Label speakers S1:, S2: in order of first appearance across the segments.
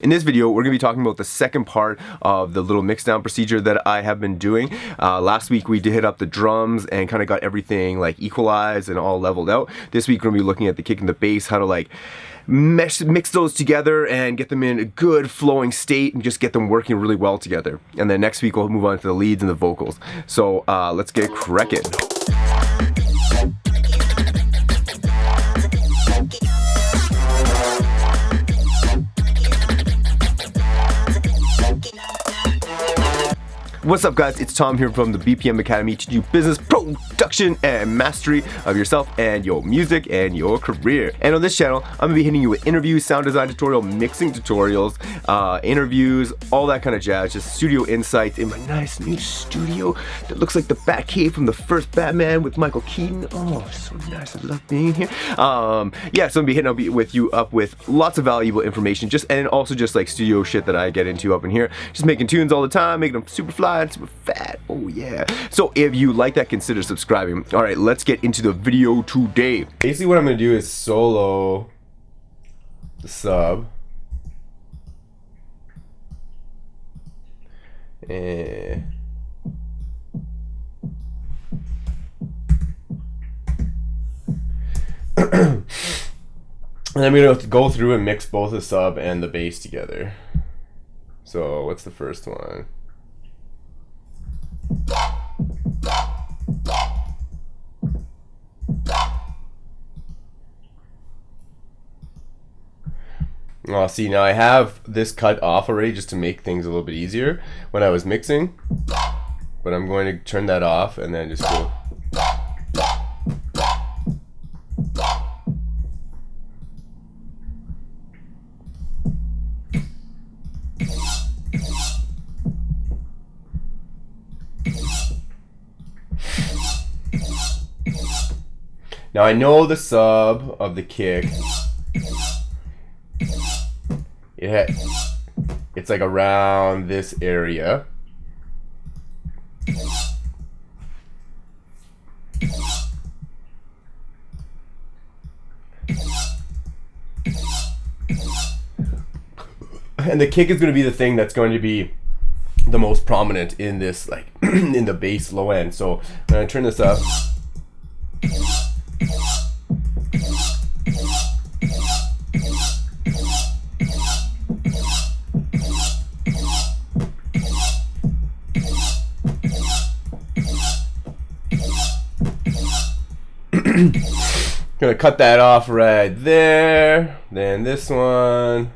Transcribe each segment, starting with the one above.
S1: In this video, we're going to be talking about the second part of the little mixdown procedure that I have been doing. Last week we did hit up the drums and kind of got everything like equalized and all leveled out. This week we're going to be looking at the kick and the bass, how to like mix those together and get them in a good flowing state and just get them working really well together. And then next week we'll move on to the leads and the vocals. So let's get cracking. What's up guys, it's Tom here from the BPM Academy, teaching you business, production, and mastery of yourself and your music and your career. And on this channel, I'm going to be hitting you with interviews, sound design tutorial, mixing tutorials, interviews, all that kind of jazz, just studio insights in my nice new studio that looks like the Batcave from the first Batman with Michael Keaton. Oh, so nice, I love being here. Yeah, so I'm going to be hitting you up with lots of valuable information, and also just like studio shit that I get into up in here. Just making tunes all the time, making them super fly, super fat. Oh yeah. So if you like that, consider subscribing. All right, let's get into the video today. Basically what I'm gonna do is solo the sub and and I'm gonna go through and mix both the sub and the bass together. So what's the first one? Oh, see, now I have this cut off already just to make things a little bit easier when I was mixing, but I'm going to turn that off and then just go. Now I know the sub of the kick, it's like around this area. And the kick is going to be the thing that's going to be the most prominent in this, like in the bass low end. So I'm going to turn this up. Gonna cut that off right there. Then this one.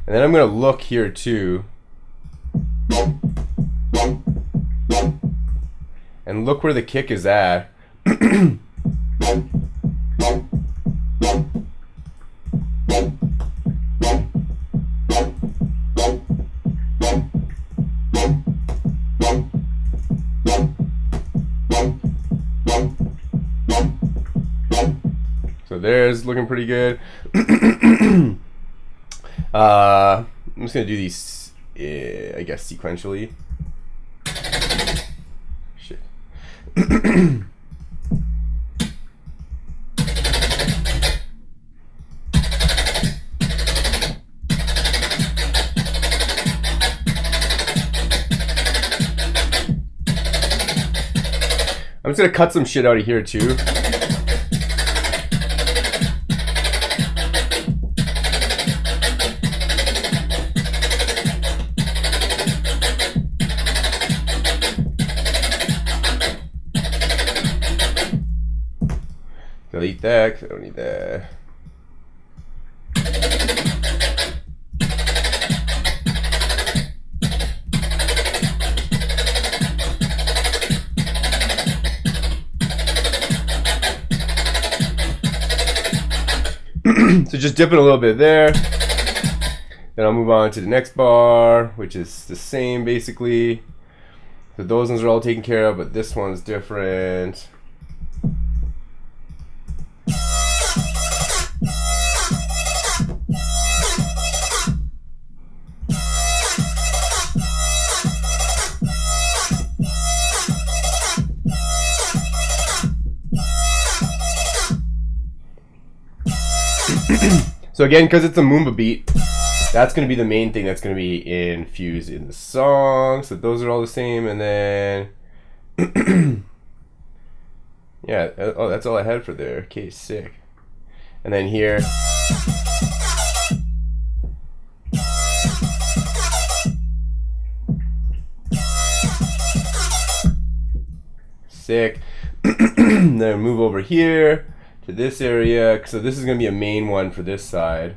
S1: And then I'm gonna look here too. And look where the kick is at. So there's looking pretty good. I'm just gonna do these, I guess, sequentially. Shit. I'm just gonna cut some shit out of here too. Delete that, 'cause I don't need that. So just dip it a little bit there. Then I'll move on to the next bar, which is the same basically. So those ones are all taken care of, but this one's different. So again, because it's a Moomba beat, that's going to be the main thing that's going to be infused in the song. So those are all the same. And then, yeah, oh, that's all I had for there. Okay, sick. And then here. Sick. Then move over here to this area. So this is going to be a main one for this side.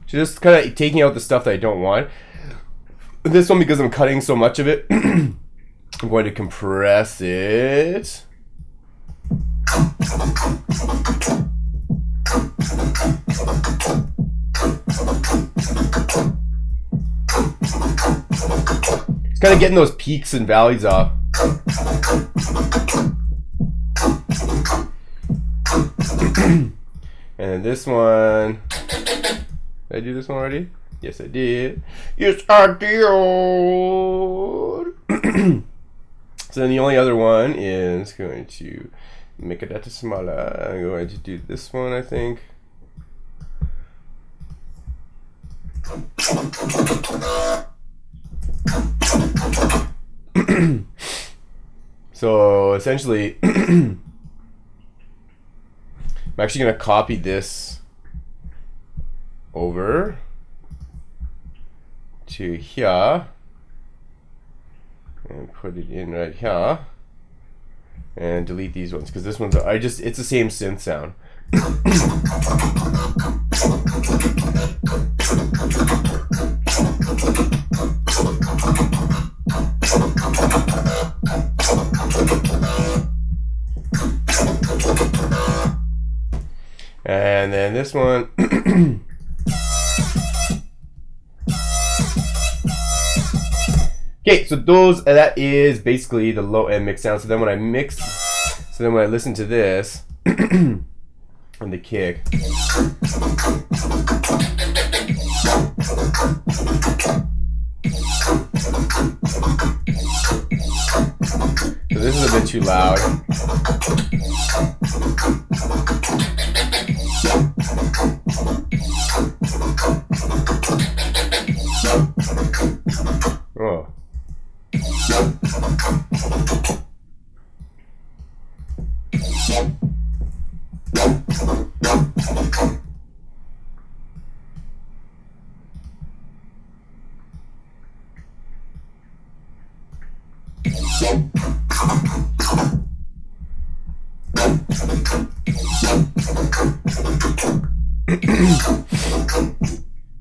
S1: Just kind of taking out the stuff that I don't want. This one, because I'm cutting so much of it, I'm going to compress it. It's kind of getting those peaks and valleys off. And then this one. Did I do this one already? Yes, I did. Yes, I did. So then the only other one is going to make it smaller. I'm going to do this one, I think. So essentially, I'm actually going to copy this over to here and put it in right here and delete these ones because this one's it's the same synth sound. And then this one okay, so that is basically the low end mix sound. So then when I listen to this on the kick, so this is a bit too loud. Oh.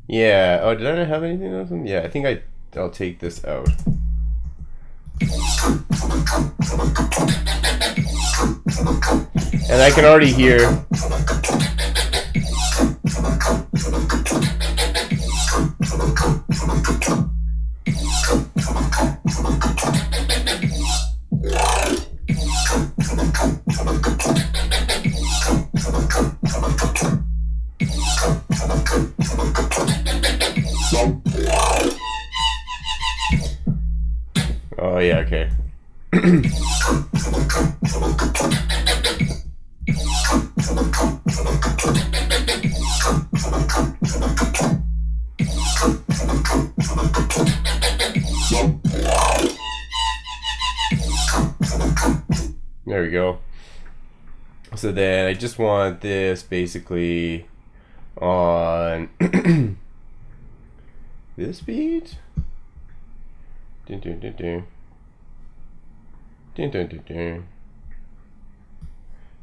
S1: Yeah. Oh, did I not have anything else? Yeah, I think I'll take this out. And I can already hear. Oh yeah, okay. There we go. So then I just want this basically on this beat. Dun, dun, dun, dun. Dun, dun, dun, dun.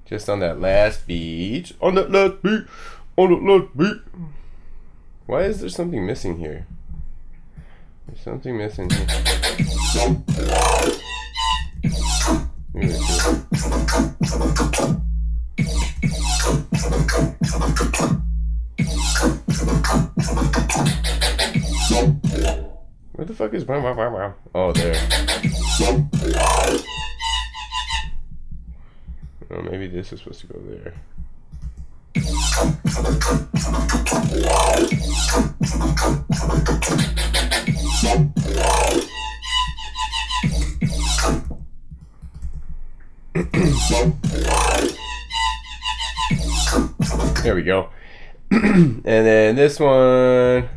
S1: Just on that last beat. On that last beat. On that last beat. Why is there something missing here? There's something missing here. fuck is... Oh, there. Oh, maybe this is supposed to go there. There we go. And then this one.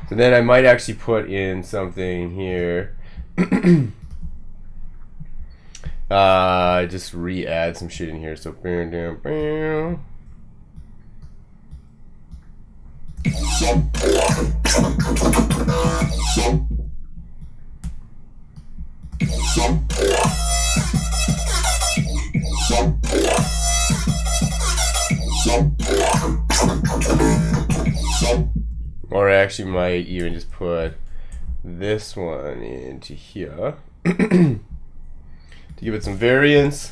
S1: So then I might actually put in something here. Just re-add some shit in here. So bam, bam, bam. Or I actually might even just put this one into here to give it some variance.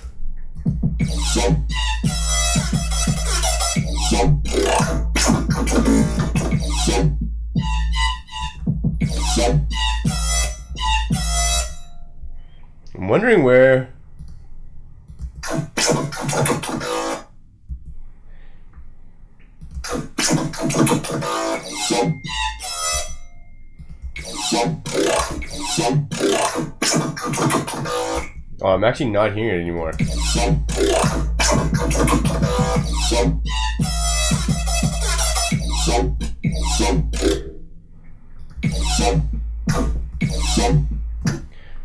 S1: I'm wondering where... Oh, I'm actually not hearing it anymore.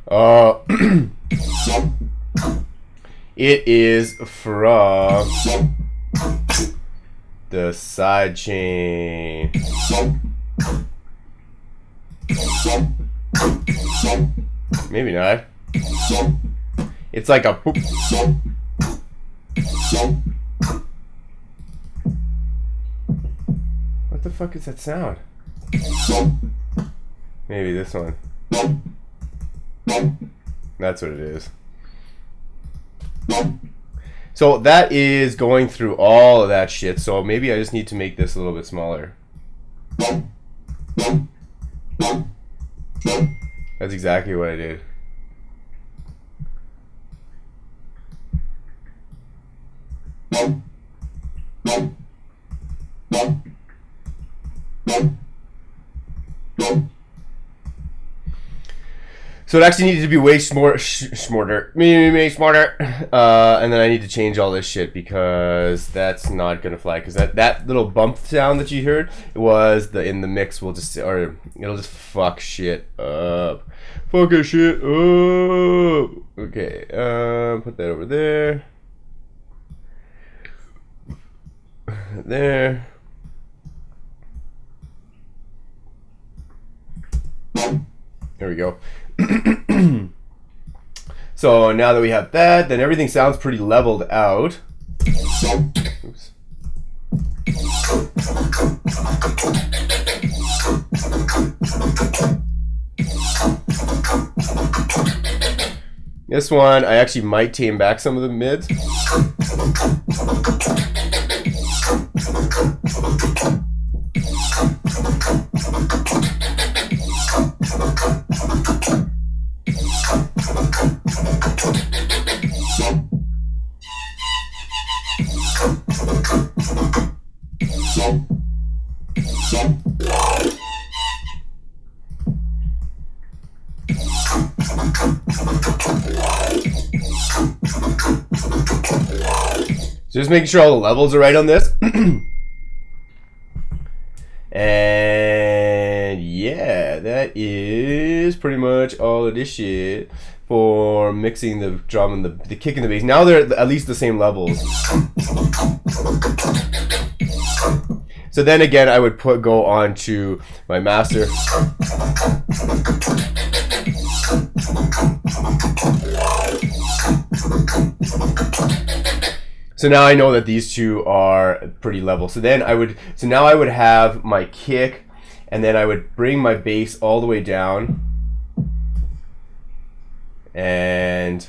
S1: Oh, it is from the side chain. Maybe not. It's like a poop. What the fuck is that sound? Maybe this one. That's what it is. So that is going through all of that shit. So maybe I just need to make this a little bit smaller. That's exactly what I did. So it actually needed to be way smarter, and then I need to change all this shit because that's not gonna fly. Because that little bump sound that you heard was in the mix will just, or it'll just fuck shit up, fucking shit up. Okay, put that over there, there. There we go. So now that we have that, then everything sounds pretty leveled out. Oops. This one, I actually might tame back some of the mids. Just making sure all the levels are right on this. And yeah, that is pretty much all of this shit for mixing the drum and the kick and the bass. Now they're at least the same levels. So then again, I would go on to my master. So now I know that these two are pretty level. So then now I would have my kick, and then I would bring my bass all the way down, and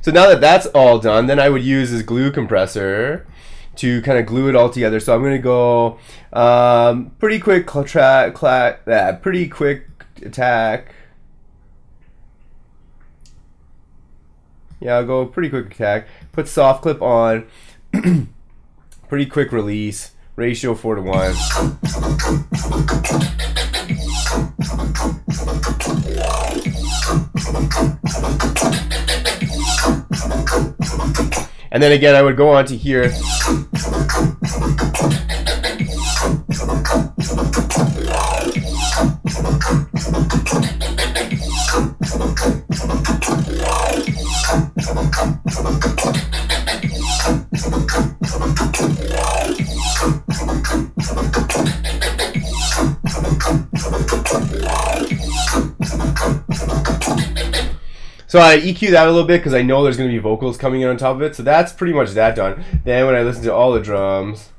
S1: so now that that's all done, then I would use this glue compressor to kind of glue it all together. So I'm going to go pretty quick pretty quick attack. Yeah, I'll go pretty quick attack. Put soft clip on. Pretty quick release. Ratio 4:1. And then again, I would go on to here. So I EQ that a little bit because I know there's going to be vocals coming in on top of it. So that's pretty much that done. Then when I listen to all the drums,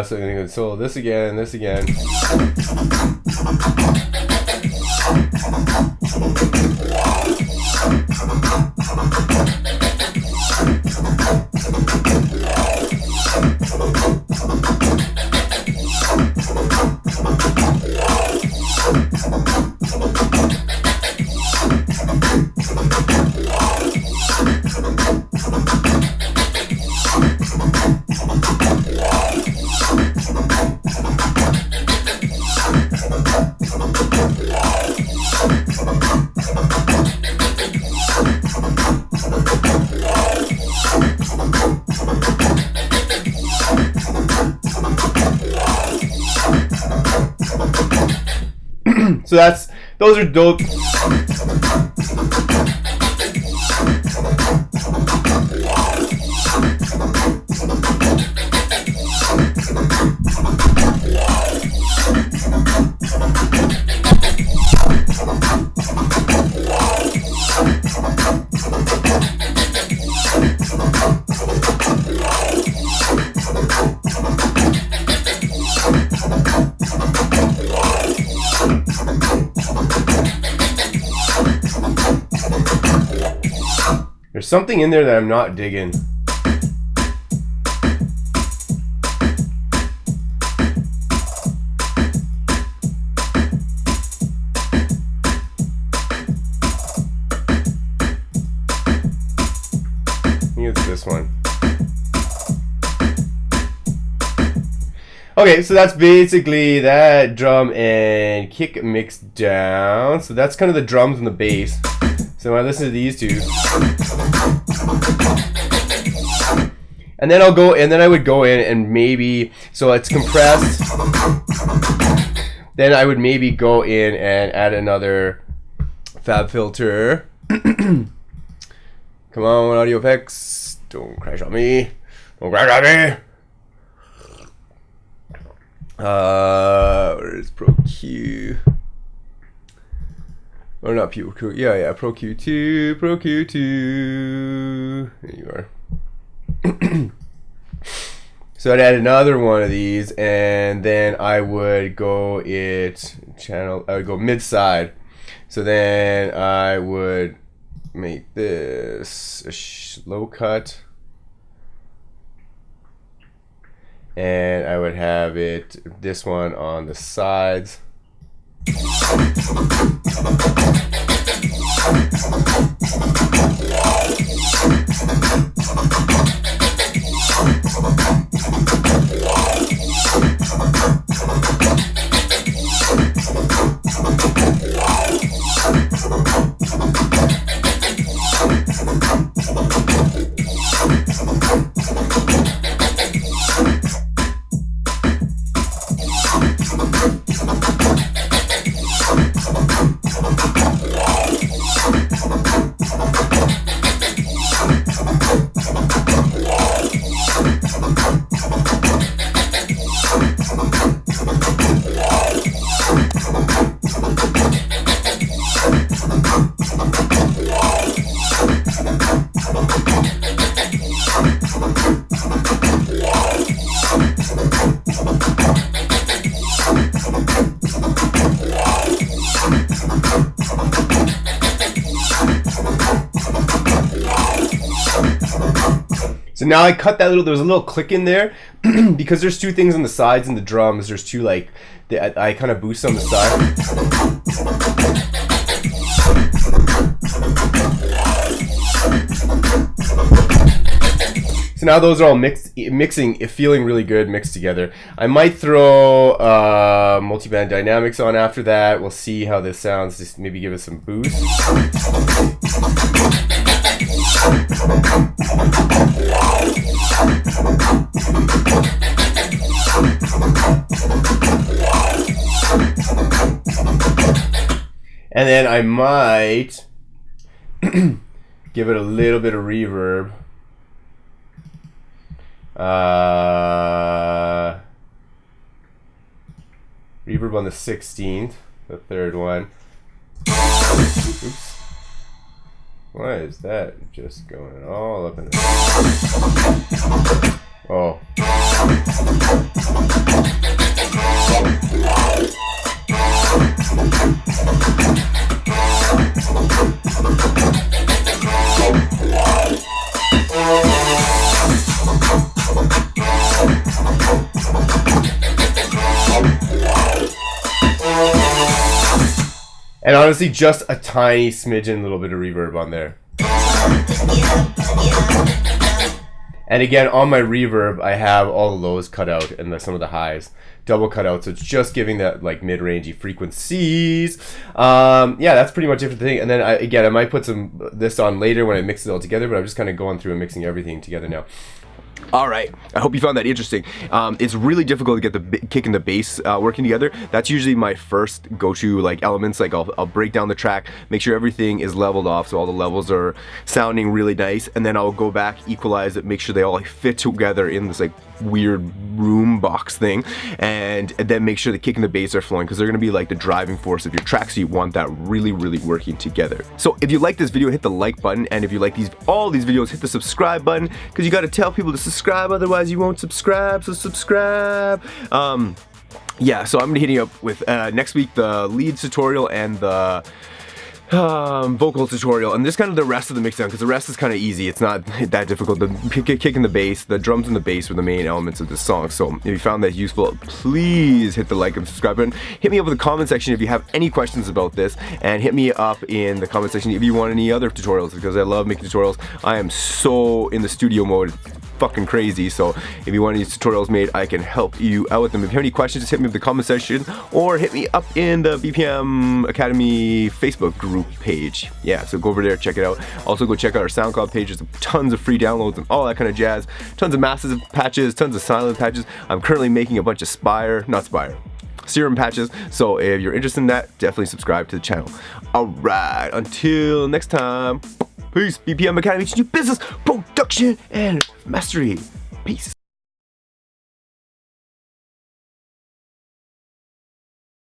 S1: so I'm going to go solo this again and this again. So those are dope. There's something in there that I'm not digging. I think it's this one. Okay, so that's basically that drum and kick mixed down. So that's kind of the drums and the bass. So when I listen to these two, and then I would go in and maybe, so it's compressed. Then I would maybe go in and add another fab filter. Come on, audio effects. Don't crash on me. Don't crash on me. Where is Pro Q? Or not Q2. Yeah, Pro Q2, Pro Q2. There you are. So I'd add another one of these, and then I would go I would go mid side. So then I would make this a low cut, and I would have this one on the sides. So now I cut that there was a little click in there because there's two things on the sides and the drums. There's two, like, I kind of boost on the side. So now those are all mixing, feeling really good mixed together. I might throw multiband dynamics on after that. We'll see how this sounds, just maybe give it some boost. And then I might give it a little bit of reverb. Reverb on the 16th, the third one. Oops. Why is that just going all up in the... Oh. And honestly, just a tiny smidgen, little bit of reverb on there. And again, on my reverb, I have all the lows cut out and some of the highs double cut out, so it's just giving that like mid-rangey frequencies. Yeah, that's pretty much it for the thing. And then I might put this on later when I mix it all together, but I'm just kind of going through and mixing everything together now. All right, I hope you found that interesting. It's really difficult to get the kick and the bass working together. That's usually my first go-to like elements. Like I'll break down the track, make sure everything is leveled off so all the levels are sounding really nice, and then I'll go back, equalize it, make sure they all like fit together in this like weird room box thing, and then make sure the kick and the bass are flowing, because they're going to be like the driving force of your track, so you want that really working together. So if you like this video, hit the like button, and if you like all these videos, hit the subscribe button, because you got to tell people to subscribe, otherwise you won't subscribe. So subscribe. Yeah, so I'm gonna be hitting you up with next week the leads tutorial and the vocal tutorial, and this kind of the rest of the mixdown, because the rest is kind of easy. It's not that difficult. The kick and the bass, the drums and the bass were the main elements of this song. So if you found that useful, please hit the like and subscribe button. Hit me up in the comment section if you have any questions about this, and hit me up in the comment section if you want any other tutorials, because I love making tutorials. I am so in the studio mode, fucking crazy. So if you want any tutorials made, I can help you out with them. If you have any questions, just hit me in the comment section, or hit me up in the BPM Academy Facebook group page. Yeah, so go over there, check it out. Also go check out our SoundCloud page. There's tons of free downloads and all that kind of jazz. Tons of massive patches, tons of silent patches. I'm currently making a bunch of serum patches, so if you're interested in that, definitely subscribe to the channel. Alright, until next time, peace. BPM Academy, teaching you business, production, and mastery. Peace.